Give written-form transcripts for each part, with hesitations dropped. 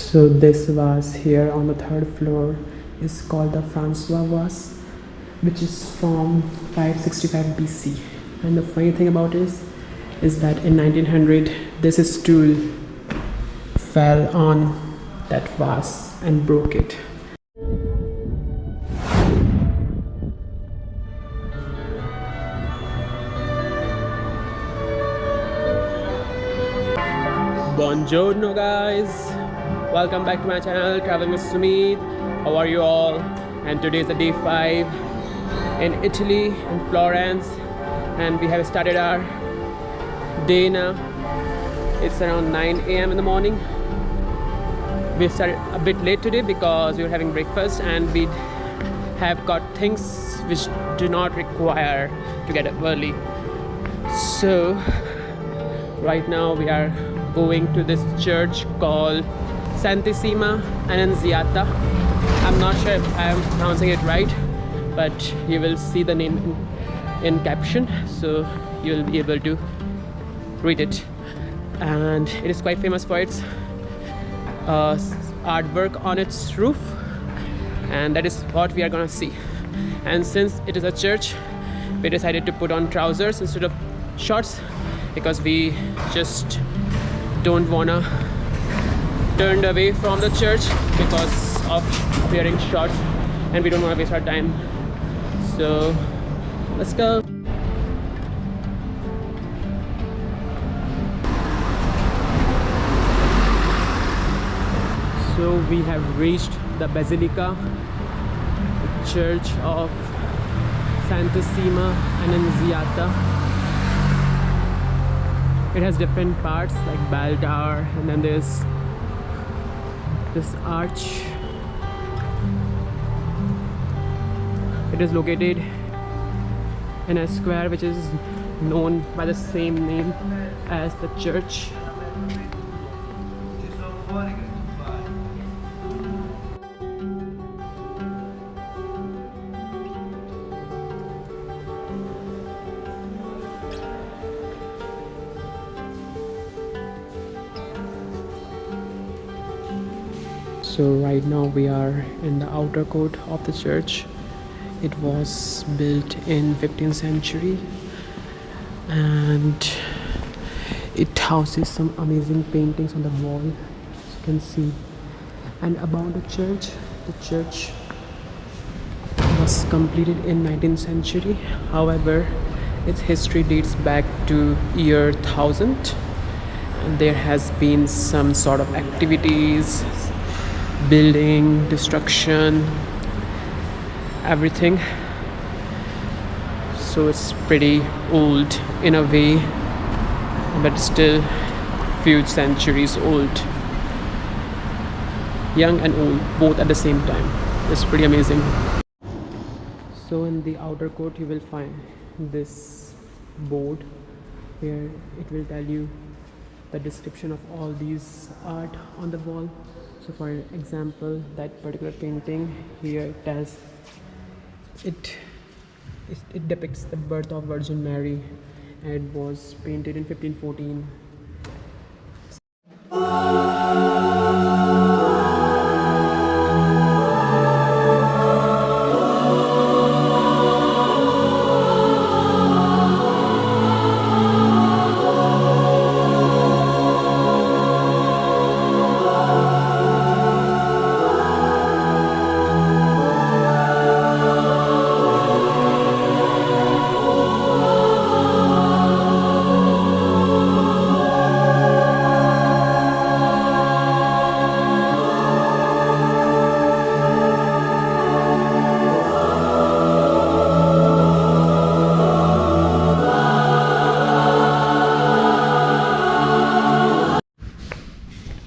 So this vase here on the third floor is called the Francois vase, which is from 565 BC. And the funny thing about it is that in 1900 this stool fell on that vase and broke it. Buongiorno guys, welcome back to my channel Traveling with Sumit. How are you all? And today is the day 5 in Italy, in Florence, and we have started our day now. It's around 9 a.m. in the morning. We started a bit late today because we were having breakfast and we have got things which do not require to get up early. So right now we are going to this church called Santissima Annunziata. I'm not sure if I'm pronouncing it right, but you will see the name in caption, so you'll be able to read it. And it is quite famous for its artwork on its roof, and that is what we are gonna see. And since it is a church, we decided to put on trousers instead of shorts because we just don't wanna turn away from the church because of wearing shorts, and we don't want to waste our time. So let's go. So we have reached the Basilica, the church of Santissima Annunziata. It has different parts like bell tower, and then there's this arch. It is located in a square which is known by the same name as the church. So right now we are in the outer court of the church. It was built in 15th century and it houses some amazing paintings on the wall, as you can see. And about the church was completed in 19th century. However, its history dates back to year 1000, and there has been some sort of activities, building, destruction, everything. So it's pretty old in a way, but still few centuries old. Young and old, both at the same time. It's pretty amazing. So in the outer court you will find this board where it will tell you the description of all these art on the wall. So for example, that particular painting here tells it depicts the birth of Virgin Mary, and it was painted in 1514.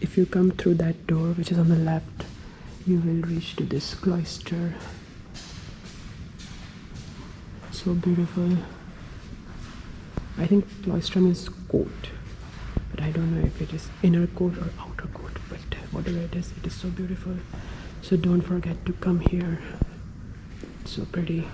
If you come through that door, which is on the left, you will reach to this cloister. So beautiful. I think cloister means court, but I don't know if it is inner court or outer court, but whatever it is so beautiful. So don't forget to come here. It's so pretty.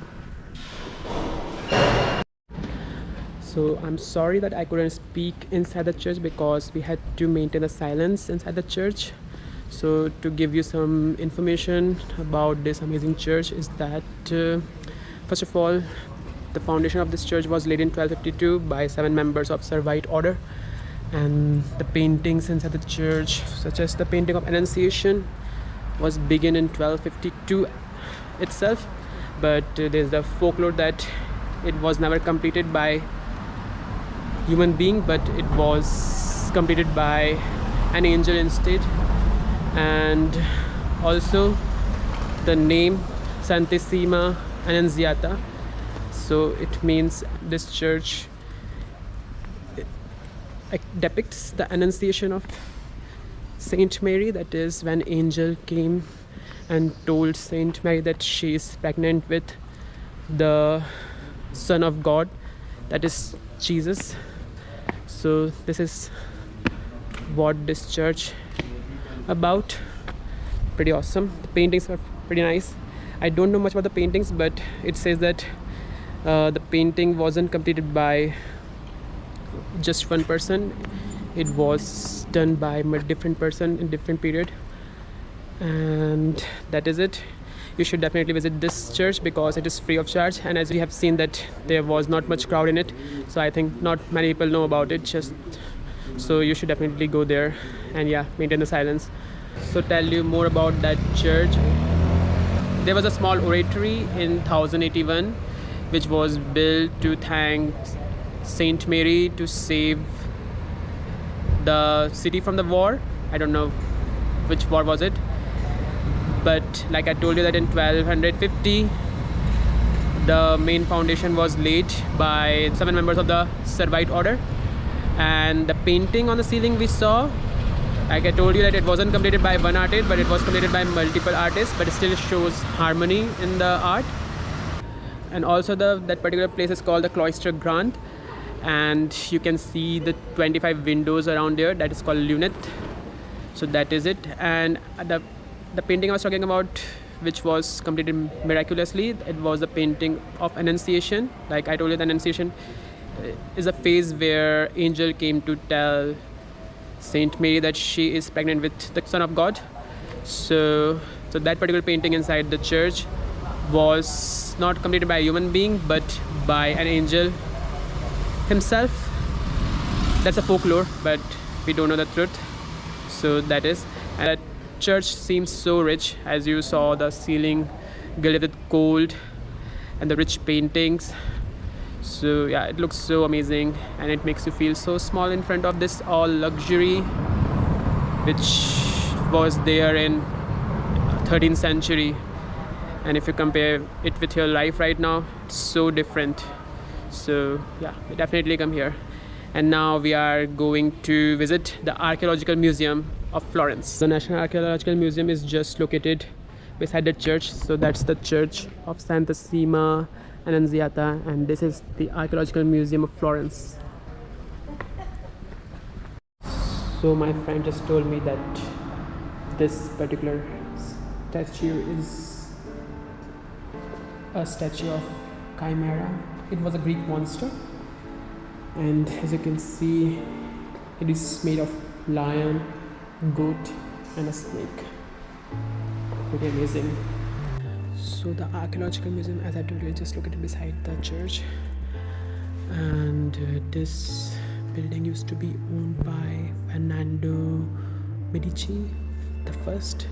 So I'm sorry that I couldn't speak inside the church because we had to maintain the silence inside the church. So to give you some information about this amazing church is that first of all, the foundation of this church was laid in 1252 by 7 members of Servite order, and the paintings inside the church, such as the painting of Annunciation, was begun in 1252 itself, but there's the folklore that it was never completed by human being, but it was completed by an angel instead. And also the name Santissima Annunziata, so it means this church depicts the Annunciation of Saint Mary, that is when angel came and told Saint Mary that she is pregnant with the Son of God, that is Jesus. So this is what this church about. Pretty awesome. The paintings are pretty nice. I don't know much about the paintings, but it says that the painting wasn't completed by just one person. It was done by a different person in different period, and that is it. You should definitely visit this church because it is free of charge, and as we have seen that there was not much crowd in it, so I think not many people know about it, just so you should definitely go there and yeah, maintain the silence. So tell you more about that church. There was a small oratory in 1081 which was built to thank Saint Mary to save the city from the war. I don't know which war was it, but like I told you that in 1250 the main foundation was laid by 7 members of the Servite order, and the painting on the ceiling we saw, like I told you that it wasn't completed by one artist, but it was completed by multiple artists, but it still shows harmony in the art. And also that particular place is called the Cloister Grant, and you can see the 25 windows around there, that is called lunette. So that is it. And the painting I was talking about, which was completed miraculously, it was the painting of Annunciation. Like I told you, the Annunciation is a phase where angel came to tell Saint Mary that she is pregnant with the Son of God. So that particular painting inside the church was not completed by a human being, but by an angel himself. That's a folklore, but we don't know the truth. So that is. And that church seems so rich, as you saw the ceiling gilded with gold and the rich paintings. So yeah, it looks so amazing, and it makes you feel so small in front of this all luxury which was there in 13th century. And if you compare it with your life right now, it's so different. So yeah, definitely come here. And now we are going to visit the Archaeological Museum of Florence. The National Archaeological Museum is just located beside the church. So that's the Church of Santissima Annunziata, and this is the Archaeological Museum of Florence. So my friend just told me that this particular statue is a statue of Chimera. It was a Greek monster, and as you can see, it is made of lion, goat and a snake. Pretty amazing. So the Archaeological Museum, as I told you, is just located beside the church, and this building used to be owned by Fernando Medici the first.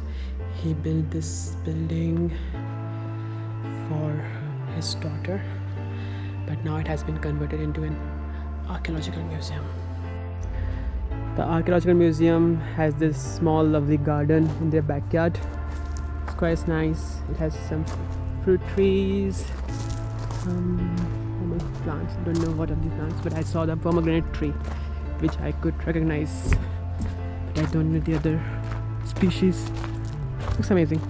He built this building for his daughter, but now it has been converted into an archaeological museum. The Archaeological Museum has this small lovely garden in their backyard. It's quite nice. It has some fruit trees, plants. I don't know what are these plants, but I saw the pomegranate tree which I could recognize, but I don't know the other species. Looks amazing.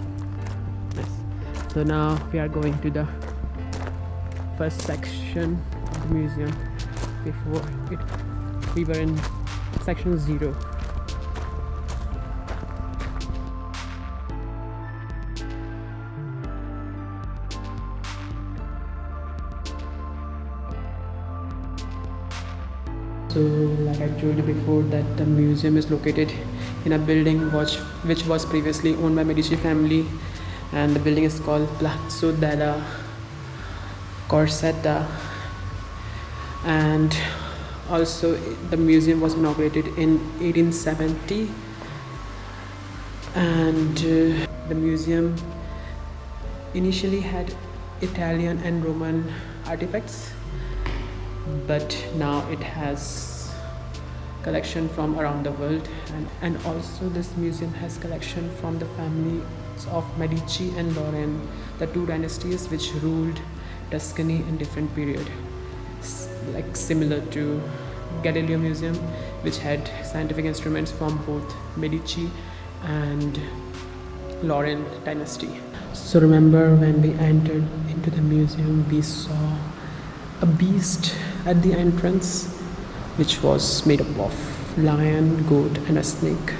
Nice. So now we are going to the first section of the museum. Before it, we were in section 0. So like I told you before, that the museum is located in a building which was previously owned by Medici family, and the building is called Palazzo della Corsetta. And also the museum was inaugurated in 1870, and the museum initially had Italian and Roman artifacts, but now it has collection from around the world, and also this museum has collection from the families of Medici and Lorraine, the two dynasties which ruled Tuscany in different period, like similar to Galileo Museum, which had scientific instruments from both Medici and Lorraine dynasty. So remember, when we entered into the museum, we saw a beast at the entrance, which was made up of lion, goat and a snake.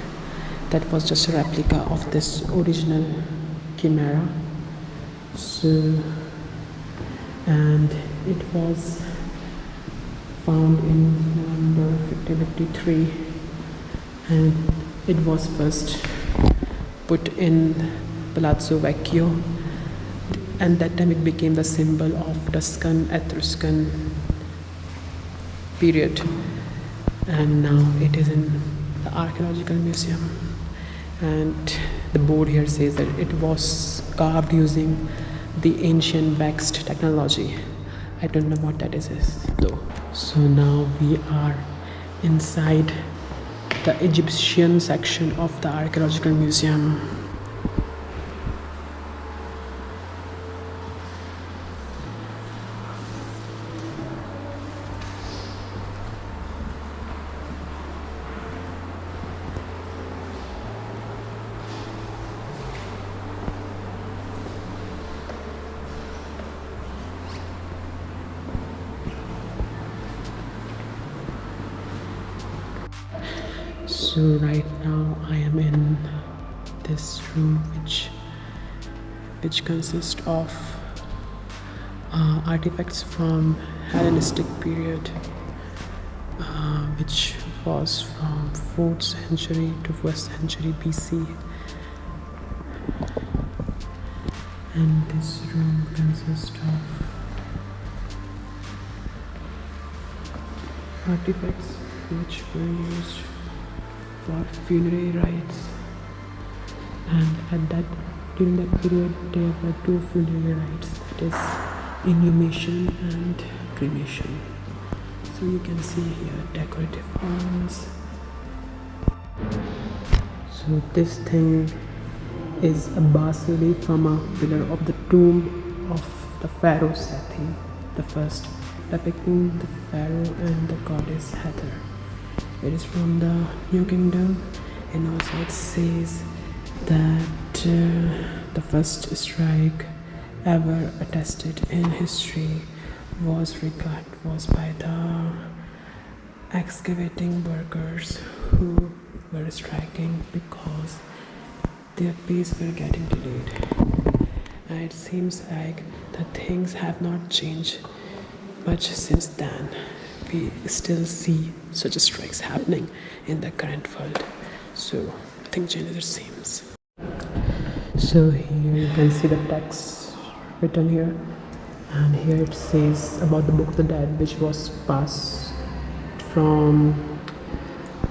That was just a replica of this original chimera. And it was found in November 1553, and it was first put in Palazzo Vecchio, and that time it became the symbol of Tuscan Etruscan period, and now it is in the Archaeological Museum. And the board here says that it was carved using the ancient waxed technology. I don't know what that is though. So now we are inside the Egyptian section of the Archaeological Museum. So right now I am in this room which consists of artifacts from Hellenistic period, which was from 4th century to 1st century BC. And this room consists of artifacts which were used for funerary rites, and during that period there were two funerary rites, that is inhumation and cremation. So you can see here decorative urns. So this thing is a bas-relief from a pillar of the tomb of the pharaoh Seti the first, depicting the pharaoh and the goddess Hathor. It is from the New Kingdom, and also it says that the first strike ever attested in history was by the excavating workers who were striking because their pays were getting delayed. And it seems like the things have not changed much since then. We still see such strikes happening in the current world. So nothing changes, it seems. So here you can see the text written here, and here it says about the Book of the Dead, which was passed from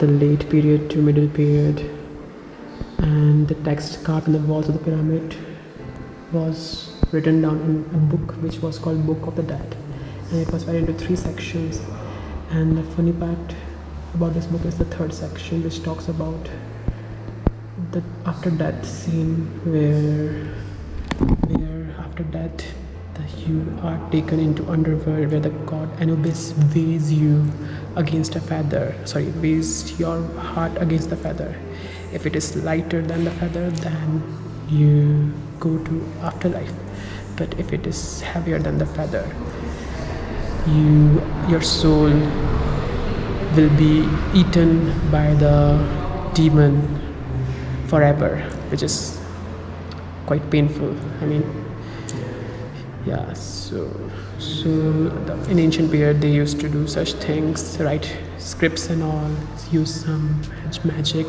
the late period to middle period, and the text carved on the walls of the pyramid was written down in a book which was called Book of the Dead, and it was divided into 3 sections. And the funny part about this book is the 3rd section, which talks about the after death scene, where after death you are taken into underworld, where the god Anubis weighs your heart against the feather. If it is lighter than the feather, then you go to afterlife, but if it is heavier than the feather, your soul will be eaten by the demon forever, which is quite painful. I mean, yeah. So in ancient period they used to do such things, write scripts and all, use some magic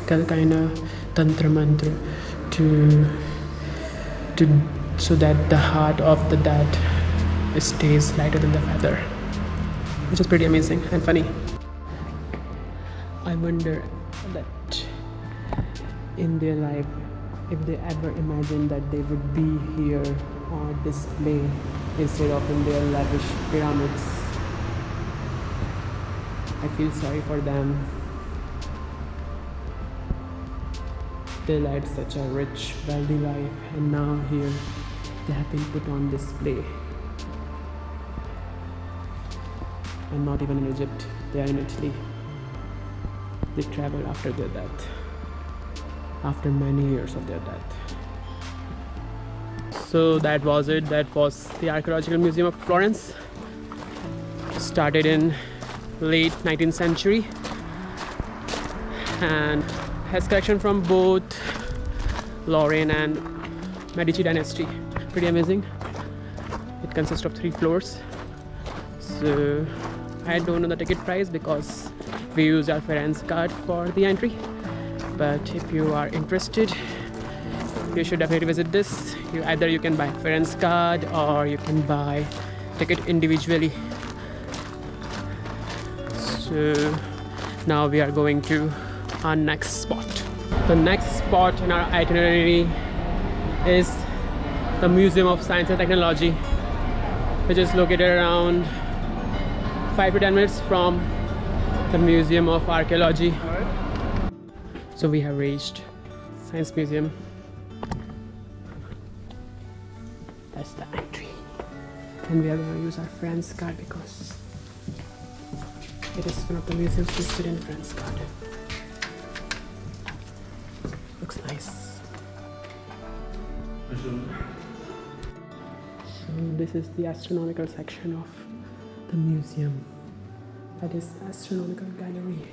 kind of tantra mantra to so that the heart of the dead stays lighter than the feather, which is pretty amazing and funny. I wonder that in their life, if they ever imagined that they would be here on display instead of in their lavish pyramids. I feel sorry for them. They led such a rich, wealthy life, and now here they have been put on display. And not even in Egypt, they are in Italy. They traveled after their death, after many years of their death. So that was it. That was the Archaeological Museum of Florence. Started in late 19th century and has collection from both Lorraine and Medici dynasty. Pretty amazing. It consists of 3 floors. So I don't know the ticket price because we use our Florence card for the entry. But if you are interested, you should definitely visit this. Either you can buy Florence card or you can buy ticket individually. So now we are going to our next spot. The next spot in our itinerary is the Museum of Science and Technology, which is located around 5 to 10 minutes from the Museum of Archaeology. So we have reached Science Museum. That's the entry. And we are going to use our friend's card because it is one of the museums listed in friend's card. Looks nice. So this is the astronomical section of the museum. That is astronomical gallery.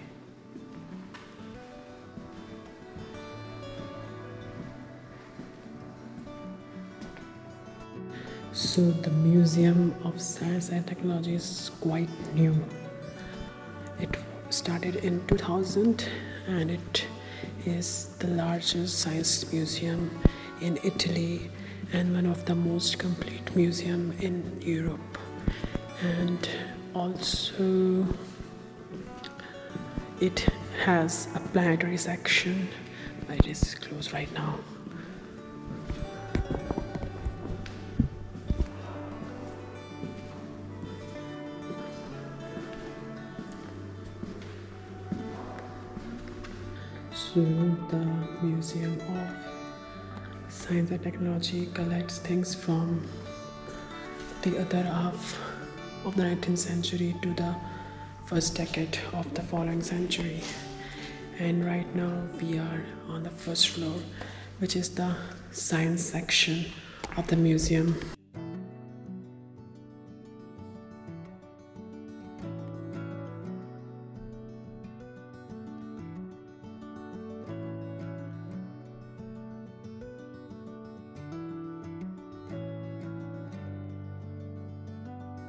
So the Museum of Science and Technology is quite new. It started in 2000 and it is the largest science museum in Italy and one of the most complete museum in Europe. And also it has a planetary section, but it is closed right now. So the Museum of Science and Technology collects things from the other half of the 19th century to the first decade of the following century. And right now we are on the first floor, which is the science section of the museum.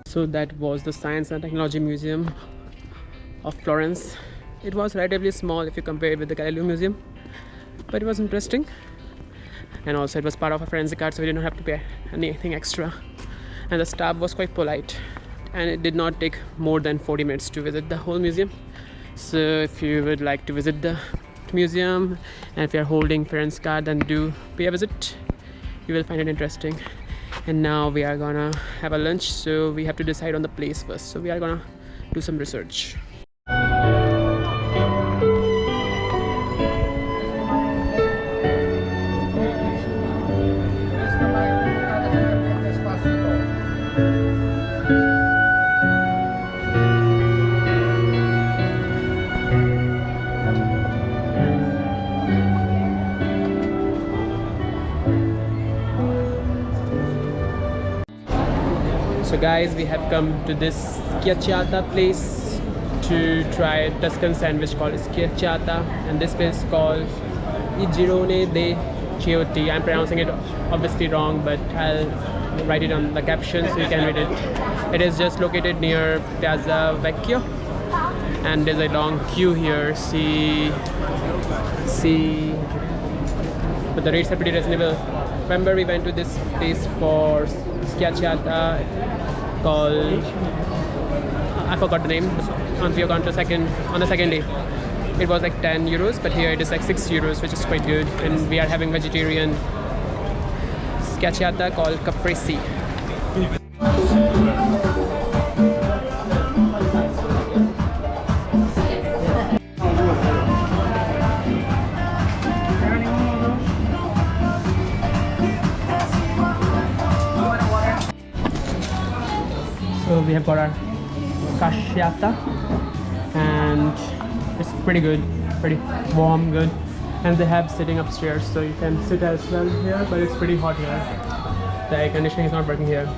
So that was the Science and Technology Museum of Florence. It was relatively small if you compare it with the Galileo Museum, but it was interesting. And also it was part of a forensic card, so we did not have to pay anything extra. And the staff was quite polite. And it did not take more than 40 minutes to visit the whole museum. So if you would like to visit the museum, and if you are holding forensic card, then do pay a visit. You will find it interesting. And now we are gonna have a lunch, so we have to decide on the place first. So we are gonna do some research. So guys, we have come to this Schiacciata place to try a Tuscan sandwich called Schiacciata, and this place is called I Girone dei Ciotti. I'm pronouncing it obviously wrong, but I'll write it on the caption so you can read it. It is just located near Piazza Vecchio, and there's a long queue here. See see, but the rates are pretty reasonable. Remember, we went to this place for Schiacciata called, I forgot the name, on the second day. It was like 10 euros, but here it is like 6 euros, which is quite good. And we are having vegetarian Schiacciata called caprese. So we have got our Schiacciata, and it's pretty good, pretty warm, good. And they have sitting upstairs, so you can sit as well here, but it's pretty hot here. The air conditioning is not working here.